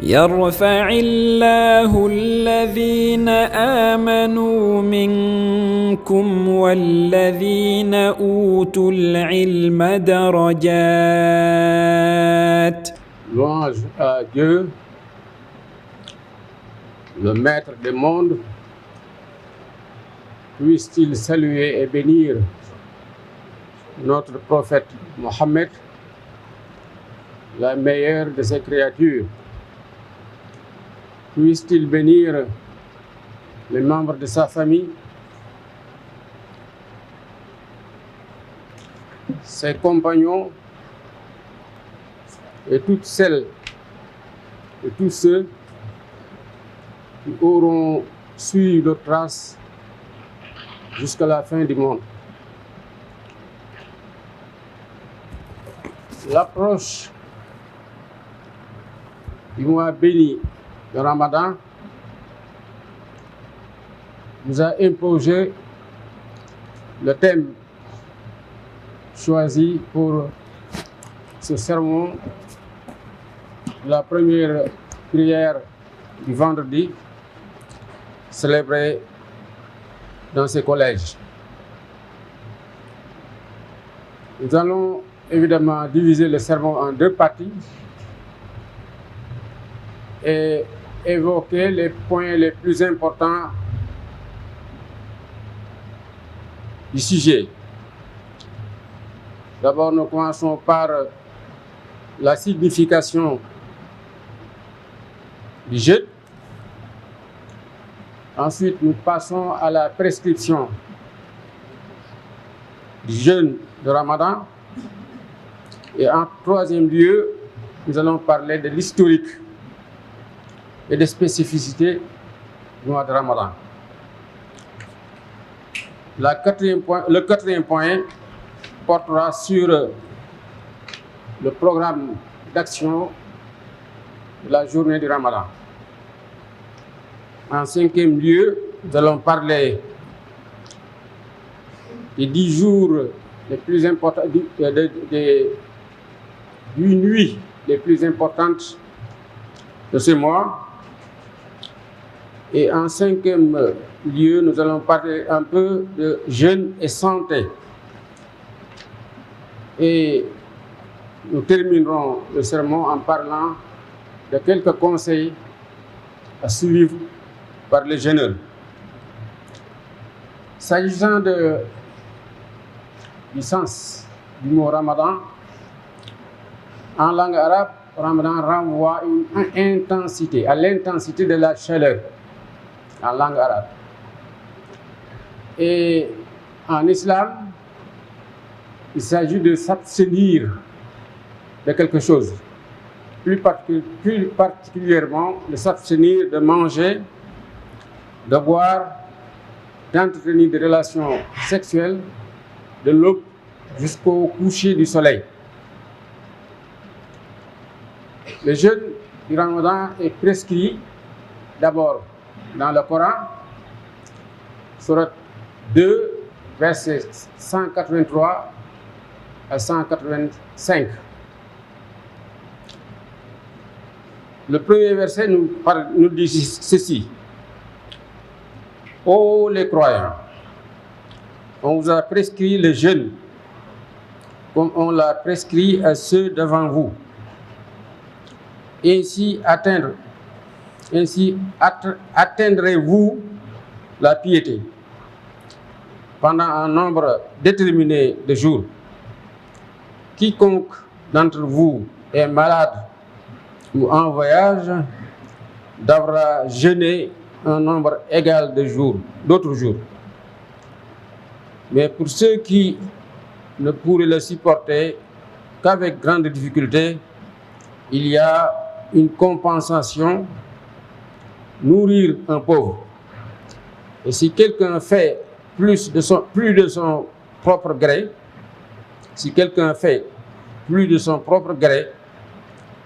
يرفع الله الذين آمنوا منكم والذين أوتوا العلم درجات. Louange à Dieu, le Maître des mondes. Puisse-t-il saluer et bénir notre prophète Mohammed, la meilleure de ses créatures. Puisse-t-il bénir les membres de sa famille, ses compagnons et toutes celles et tous ceux qui auront suivi leurs traces jusqu'à la fin du monde. L'approche du mois béni de Ramadan nous a imposé le thème choisi pour ce sermon, la première prière du vendredi célébrée dans ces collèges. Nous allons évidemment diviser le sermon en deux parties et évoquer les points les plus importants du sujet. D'abord, nous commençons par la signification du jeûne. Ensuite, nous passons à la prescription du jeûne de Ramadan. Et en troisième lieu, nous allons parler de l'historique et des spécificités du mois de Ramadan. Le quatrième point portera sur le programme d'action de la journée du Ramadan. En cinquième lieu, nous allons parler des 10 jours les plus importants, des nuits les plus importantes de ce mois. Et en cinquième lieu, nous allons parler un peu de jeûne et santé. Et nous terminerons le sermon en parlant de quelques conseils à suivre par les jeûneurs. S'agissant du sens du mot Ramadan, en langue arabe, Ramadan renvoie une intensité, à l'intensité de la chaleur, en langue arabe. Et en islam, il s'agit de s'abstenir de quelque chose, plus particulièrement de s'abstenir de manger, de boire, d'entretenir des relations sexuelles de l'aube jusqu'au coucher du soleil. Le jeûne du Ramadan est prescrit d'abord dans le Coran, sourate 2, versets 183 à 185. Le premier verset nous dit ceci. Ô les croyants, on vous a prescrit le jeûne comme on l'a prescrit à ceux devant vous. Ainsi atteindrez-vous la piété pendant un nombre déterminé de jours. Quiconque d'entre vous est malade ou en voyage devra jeûner un nombre égal de jours, d'autres jours. Mais pour ceux qui ne pourraient le supporter qu'avec grande difficulté, il y a une compensation, nourrir un pauvre. Et si quelqu'un fait plus de son propre gré,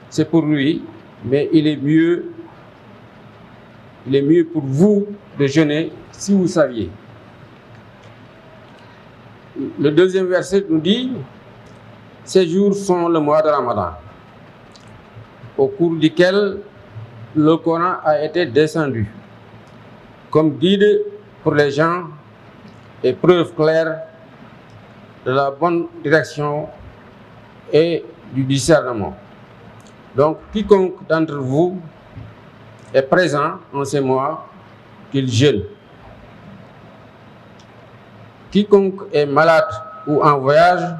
c'est pour lui, mais il est mieux pour vous de jeûner si vous saviez. Le deuxième verset nous dit, ces jours sont le mois de Ramadan, au cours duquel le Coran a été descendu comme guide pour les gens et preuve claire de la bonne direction et du discernement. Donc, quiconque d'entre vous est présent en ces mois, qu'il jeûne. Quiconque est malade ou en voyage,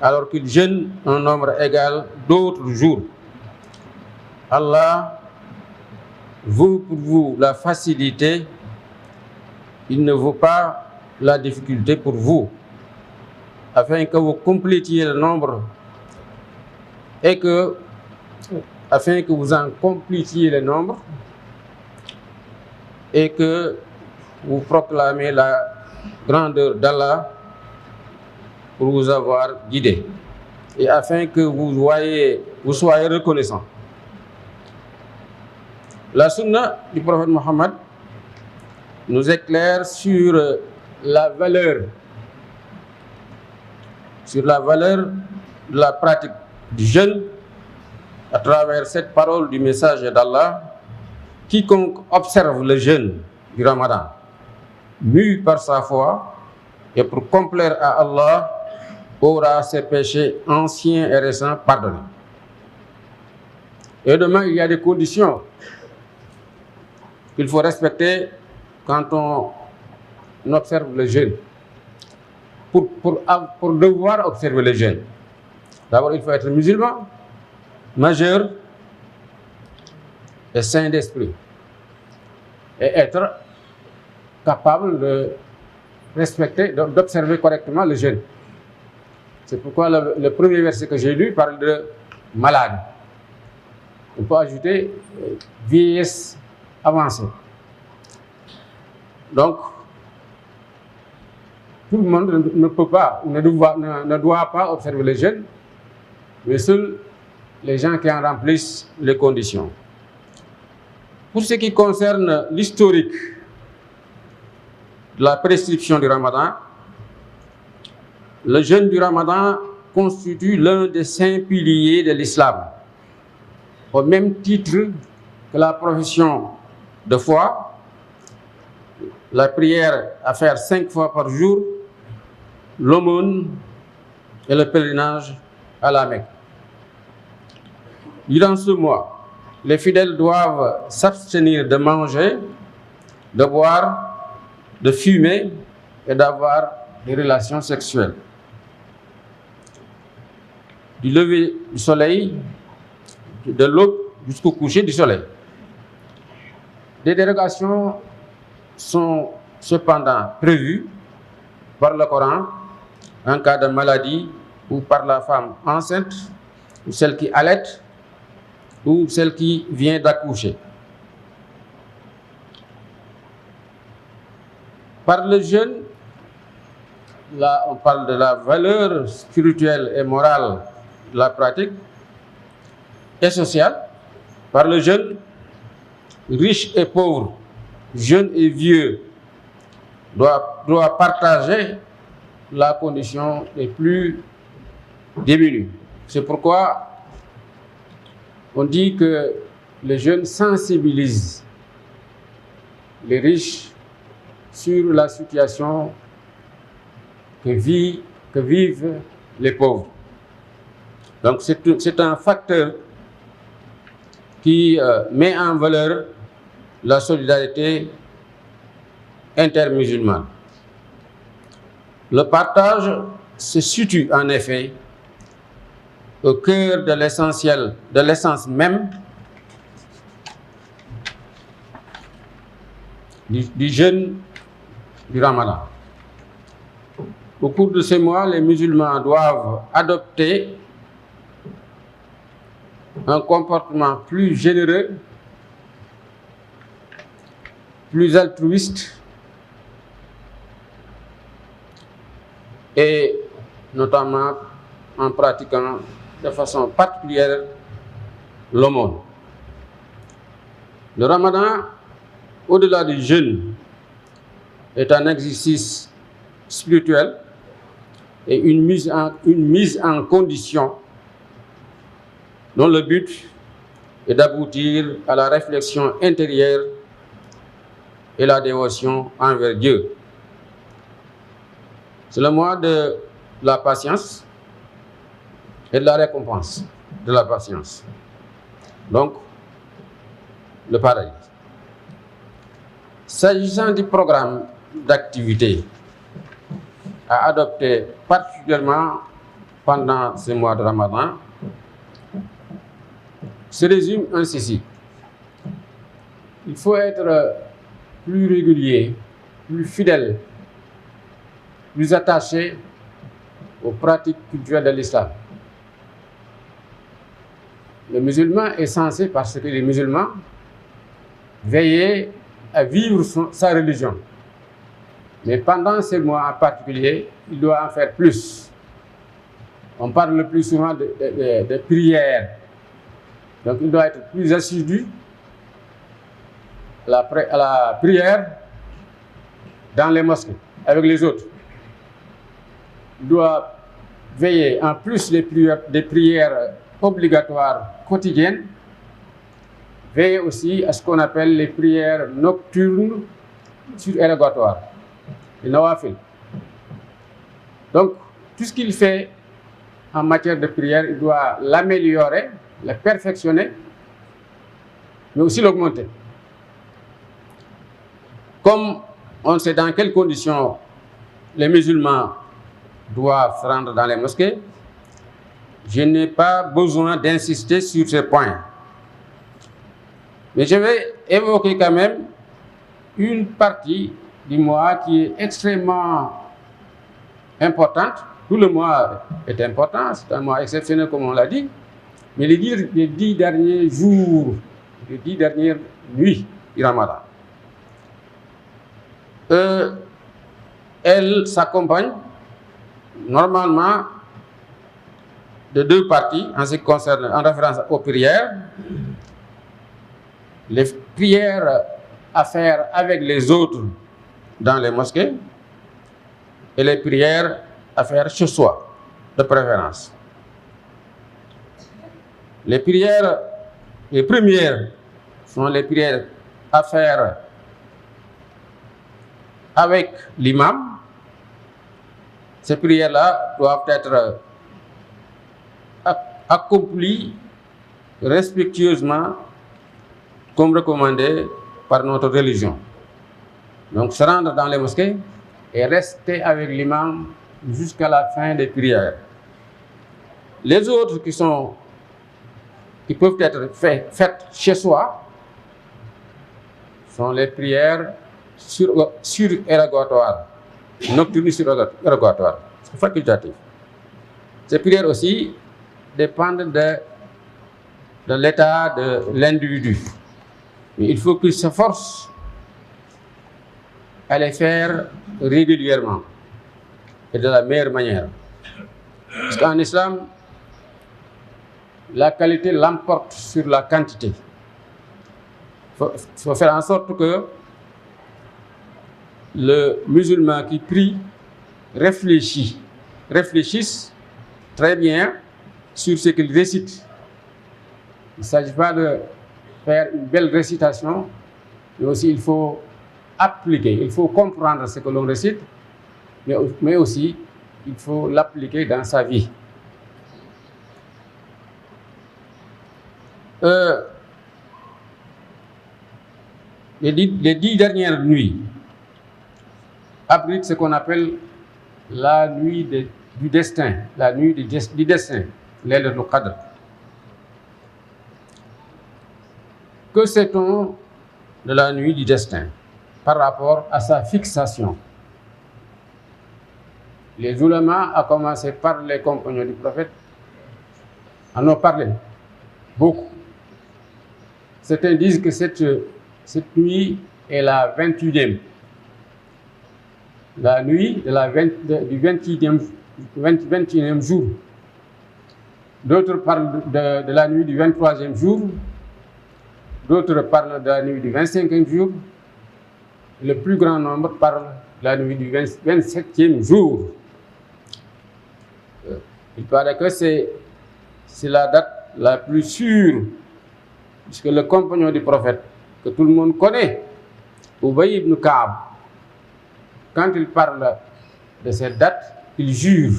alors qu'il jeûne un nombre égal d'autres jours. Allah veut pour vous la facilité, il ne veut pas la difficulté pour vous, afin que vous complétiez le nombre et afin que vous en complétiez le nombre et que vous proclamez la grandeur d'Allah pour vous avoir guidé et afin que vous soyez reconnaissant. La sunna du prophète Mohammed nous éclaire sur la valeur de la pratique du jeûne à travers cette parole du message d'Allah. Quiconque observe le jeûne du Ramadan, mû par sa foi et pour complaire à Allah, aura ses péchés anciens et récents pardonnés. Et demain, il y a des conditions qu'il faut respecter quand on observe le jeûne. Pour devoir observer le jeûne, d'abord il faut être musulman, majeur et saint d'esprit, et être capable de respecter, d'observer correctement le jeûne. C'est pourquoi le premier verset que j'ai lu parle de malade. On peut ajouter vieillesse avancée. Donc, tout le monde ne peut pas, ne doit pas observer le jeûne, mais seuls les gens qui en remplissent les conditions. Pour ce qui concerne l'historique de la prescription du Ramadan, le jeûne du Ramadan constitue l'un des 5 piliers de l'islam, au même titre que la profession de foi, la prière à faire 5 fois par jour, l'aumône et le pèlerinage à la Mecque. Durant ce mois, les fidèles doivent s'abstenir de manger, de boire, de fumer et d'avoir des relations sexuelles. Du lever du soleil, de l'aube jusqu'au coucher du soleil. Des dérogations sont cependant prévues par le Coran en cas de maladie ou par la femme enceinte ou celle qui allaite ou celle qui vient d'accoucher. Par le jeûne, là on parle de la valeur spirituelle et morale de la pratique et sociale. Par le jeûne, riches et pauvres, jeunes et vieux doivent partager la condition des plus démunis. C'est pourquoi on dit que les jeunes sensibilisent les riches sur la situation que vivent les pauvres. Donc c'est un facteur qui met en valeur la solidarité intermusulmane. Le partage se situe en effet au cœur de l'essentiel, de l'essence même du jeûne du Ramadan. Au cours de ces mois, les musulmans doivent adopter un comportement plus généreux, plus altruiste et notamment en pratiquant de façon particulière l'aumône. Le Ramadan, au-delà du jeûne, est un exercice spirituel et une mise en condition dont le but et d'aboutir à la réflexion intérieure et la dévotion envers Dieu. C'est le mois de la patience et de la récompense de la patience. Donc, le paradis. S'agissant du programme d'activité à adopter particulièrement pendant ce mois de Ramadan, se résume en ceci. Il faut être plus régulier, plus fidèle, plus attaché aux pratiques culturelles de l'islam. Le musulman est censé, parce que les musulmans, veiller à vivre sa religion. Mais pendant ces mois en particulier, il doit en faire plus. On parle le plus souvent de prières. Donc il doit être plus assidu à la prière dans les mosquées, avec les autres. Il doit veiller, en plus des prières obligatoires quotidiennes, veiller aussi à ce qu'on appelle les prières nocturnes surérogatoires, les nawafil. Donc, tout ce qu'il fait en matière de prière, il doit l'améliorer, le perfectionner, mais aussi l'augmenter. Comme on sait dans quelles conditions les musulmans doivent se rendre dans les mosquées, je n'ai pas besoin d'insister sur ce point. Mais je vais évoquer quand même une partie du mois qui est extrêmement importante. Tout le mois est important, c'est un mois exceptionnel comme on l'a dit, mais les 10 derniers jours, les 10 dernières nuits du Ramadan, elle s'accompagne normalement de 2 parties en ce qui concerne, en référence aux prières. Les prières à faire avec les autres dans les mosquées et les prières à faire chez soi, de préférence. Les premières sont les prières à faire avec l'imam. Ces prières-là doivent être accomplies respectueusement comme recommandé par notre religion. Donc se rendre dans les mosquées et rester avec l'imam jusqu'à la fin des prières. Les autres qui peuvent être faites chez soi sont les prières surérogatoires, nocturnes surérogatoires, c'est facultatif. Ces prières aussi dépendent de l'état de l'individu. Mais il faut qu'il s'efforce à les faire régulièrement et de la meilleure manière. Parce qu'en islam, la qualité l'emporte sur la quantité. Il faut faire en sorte que le musulman qui prie réfléchisse très bien sur ce qu'il récite. Il ne s'agit pas de faire une belle récitation, mais aussi il faut appliquer, il faut comprendre ce que l'on récite, mais aussi il faut l'appliquer dans sa vie. Les 10 dernières nuits abritent ce qu'on appelle la nuit du destin, la nuit du destin, Laylatul Qadr. Que sait-on de la nuit du destin par rapport à sa fixation? Les ulama, à commencer par les compagnons du prophète, en ont parlé beaucoup. Certains disent que cette nuit est la 28e. La nuit du 21e jour. D'autres parlent de la nuit du 23e jour. D'autres parlent de la nuit du 25e jour. Le plus grand nombre parle de la nuit du 27e jour. Il paraît que c'est la date la plus sûre puisque le compagnon du prophète, que tout le monde connaît, Ubay ibn Ka'b, quand il parle de cette date, il jure.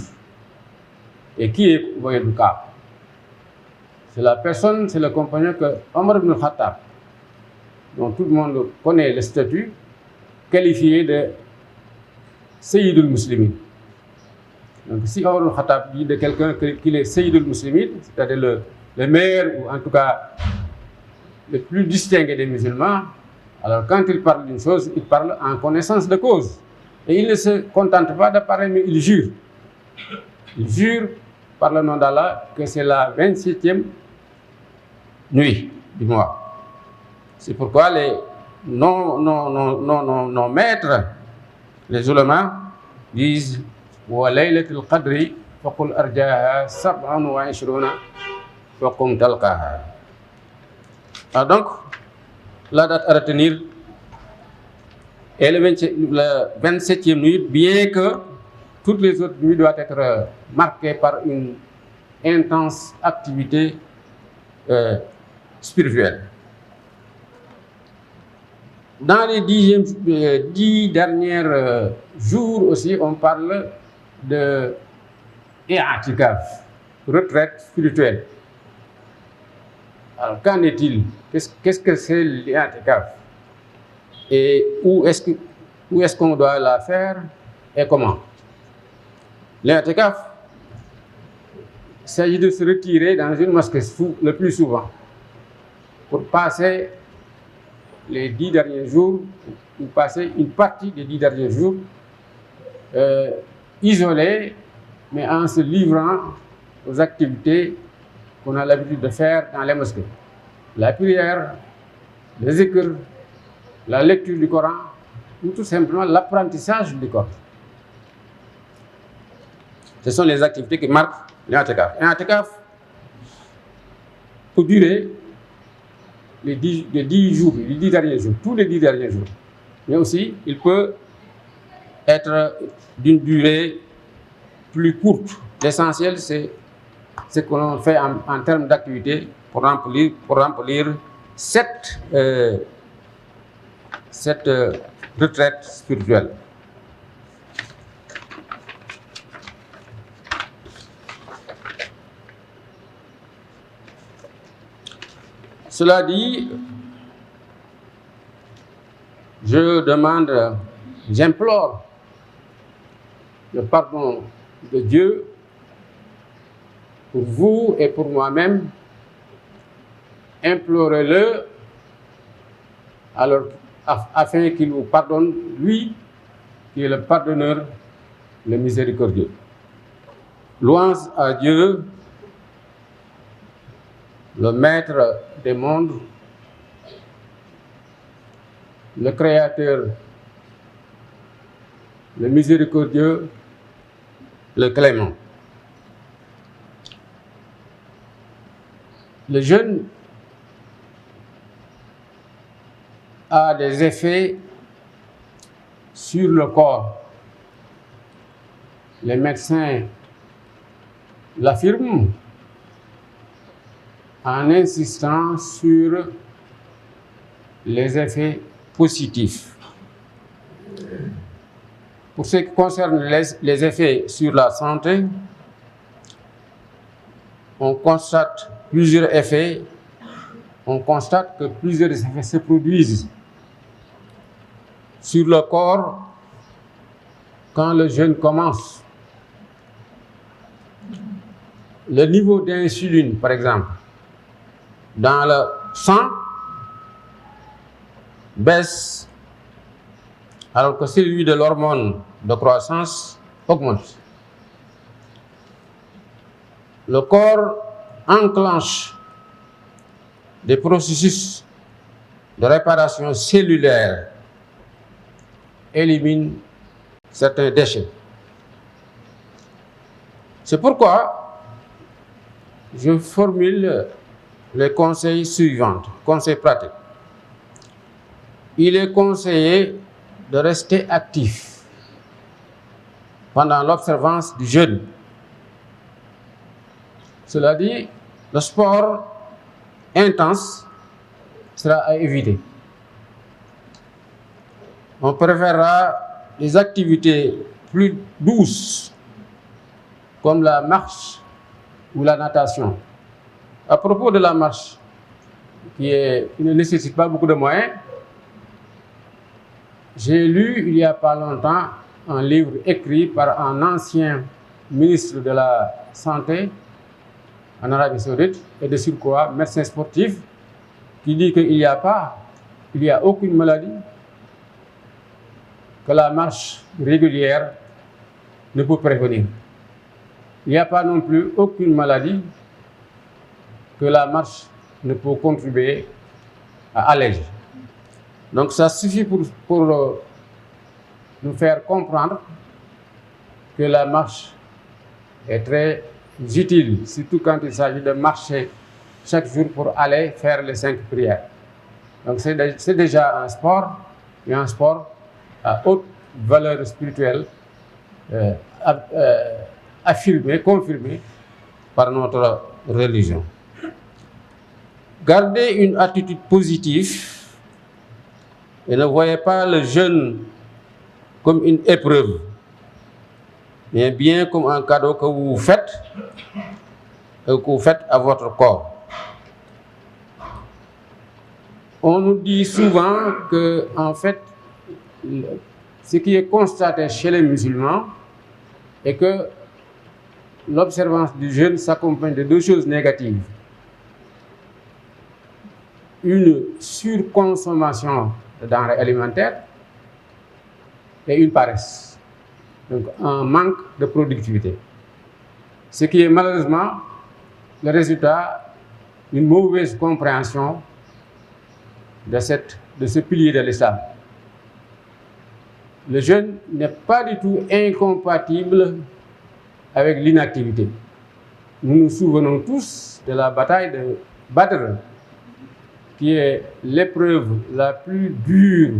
Et qui est Ubay ibn Ka'b? C'est la personne, c'est le compagnon que Omar ibn Khattab, dont tout le monde connaît le statut, qualifié de Sayyidul Muslimin. Donc si Omar ibn Khattab dit de quelqu'un qu'il est Sayyidul Muslimin, c'est-à-dire le meilleur, ou en tout cas le plus distingué des musulmans, alors quand il parle d'une chose, il parle en connaissance de cause. Et il ne se contente pas de parler, mais il jure. Il jure par le nom d'Allah que c'est la 27e nuit du mois. C'est pourquoi nos maîtres, les ulama, disent wa laylatul qadri faqul arjaha 27 faqum talqaha. Alors donc, la date à retenir est le 27e nuit, bien que toutes les autres nuits doivent être marquées par une intense activité spirituelle. Dans les 10 derniers jours aussi, on parle de i'tikaf, retraite spirituelle. Alors, qu'en est-il? Qu'est-ce que c'est l'i'tikaf? Et où est-ce qu'on doit la faire et comment? L'i'tikaf, il s'agit de se retirer dans une mosquée le plus souvent pour passer les 10 derniers jours ou passer une partie des 10 derniers jours isolé, mais en se livrant aux activités qu'on a l'habitude de faire dans les mosquées. La prière, le zikr, la lecture du Coran, ou tout simplement l'apprentissage du Coran. Ce sont les activités qui marquent l'i'tikaf. L'i'tikaf peut durer les 10 jours, les 10 derniers jours, tous les 10 derniers jours. Mais aussi, il peut être d'une durée plus courte. L'essentiel, c'est ce que l'on fait en termes d'activité pour remplir cette retraite spirituelle. Cela dit, j'implore le pardon de Dieu pour vous et pour moi-même. Implorez-le alors afin qu'il vous pardonne, lui qui est le pardonneur, le miséricordieux. Louange à Dieu, le maître des mondes, le créateur, le miséricordieux, le clément. Le jeûne a des effets sur le corps. Les médecins l'affirment en insistant sur les effets positifs. Pour ce qui concerne les effets sur la santé, on constate plusieurs effets. On constate que plusieurs effets se produisent sur le corps quand le jeûne commence. Le niveau d'insuline, par exemple, dans le sang baisse, alors que celui de l'hormone de croissance augmente. Le corps enclenche des processus de réparation cellulaire, élimine certains déchets. C'est pourquoi je formule les conseils suivants, conseils pratiques. Il est conseillé de rester actif pendant l'observance du jeûne. Cela dit, le sport intense sera à éviter. On préférera les activités plus douces, comme la marche ou la natation. À propos de la marche, qui ne nécessite pas beaucoup de moyens, j'ai lu il n'y a pas longtemps un livre écrit par un ancien ministre de la Santé en Arabie Saoudite et de surcroît médecin sportif qui dit qu'il n'y a aucune maladie que la marche régulière ne peut prévenir. Il n'y a pas non plus aucune maladie que la marche ne peut contribuer à alléger. Donc ça suffit pour nous faire comprendre que la marche est très utile, surtout quand il s'agit de marcher chaque jour pour aller faire les 5 prières. Donc c'est déjà un sport, et un sport à haute valeur spirituelle, affirmé, confirmé par notre religion. Gardez une attitude positive et ne voyez pas le jeûne comme une épreuve, mais bien comme un cadeau que vous faites à votre corps. On nous dit souvent que, en fait, ce qui est constaté chez les musulmans est que l'observance du jeûne s'accompagne de 2 choses négatives. Une surconsommation de denrées alimentaires et une paresse. Donc un manque de productivité. Ce qui est malheureusement le résultat d'une mauvaise compréhension de ce pilier de l'islam. Le jeûne n'est pas du tout incompatible avec l'inactivité. Nous nous souvenons tous de la bataille de Badr, qui est l'épreuve la plus dure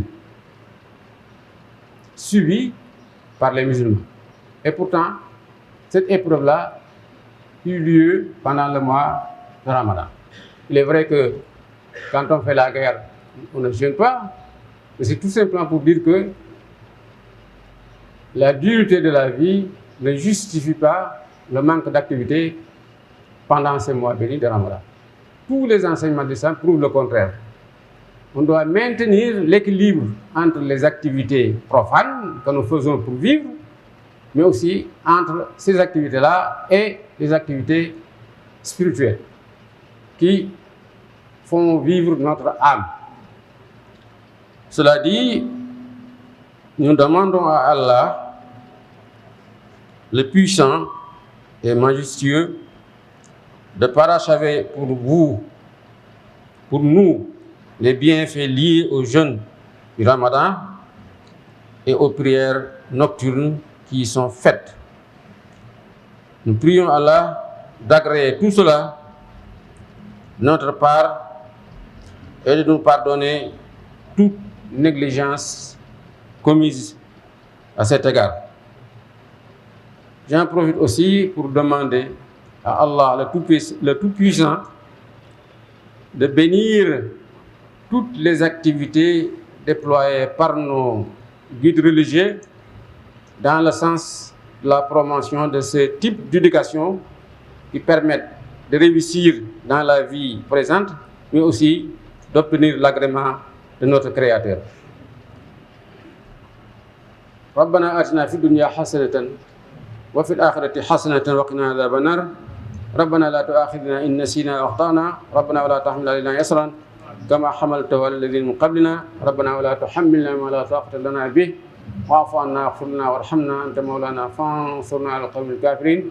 subie par les musulmans. Et pourtant, cette épreuve-là eut lieu pendant le mois de Ramadan. Il est vrai que quand on fait la guerre, on ne jeûne pas, mais c'est tout simplement pour dire que la dureté de la vie ne justifie pas le manque d'activité pendant ces mois bénis de Ramadan. Tous les enseignements de l'islam prouvent le contraire. On doit maintenir l'équilibre entre les activités profanes que nous faisons pour vivre, mais aussi entre ces activités-là et les activités spirituelles qui font vivre notre âme. Cela dit, nous demandons à Allah, le puissant et majestueux, de parachever pour nous, les bienfaits liés au jeûne du Ramadan et aux prières nocturnes qui y sont faites. Nous prions Allah d'agréer tout cela de notre part et de nous pardonner toute négligence commise à cet égard. J'en profite aussi pour demander à Allah, le Tout-Puissant, de bénir toutes les activités déployées par nos guides religieux dans le sens de la promotion de ce type d'éducation qui permettent de réussir dans la vie présente, mais aussi d'obtenir l'agrément de notre Créateur. ربنا آتنا في الدنيا حسنة وفي الآخرة حسنة وقنا عذاب النار ربنا لا تؤاخذنا إن نسينا وأخطأنا ربنا ولا تحمل علينا إصرا كما حملته على الذين من قبلنا ربنا ولا تحملنا ما لا طاقة لنا به واعف عنا واغفر لنا وارحمنا أنت مولانا فانصرنا على القوم الكافرين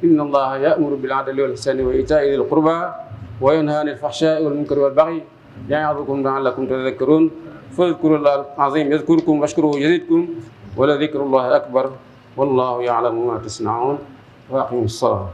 إن الله يأمر بالعدل والإحسان وإيتاء ذي القربى وينهى عن الفحشاء والمنكر والبغي يعظكم لعلكم تذكرون فاذكروا الله العظيم يذكركم واشكروه يزدكم ولذكر الله أكبر والله يعلم ما تصنعون وأقيموا الصلاة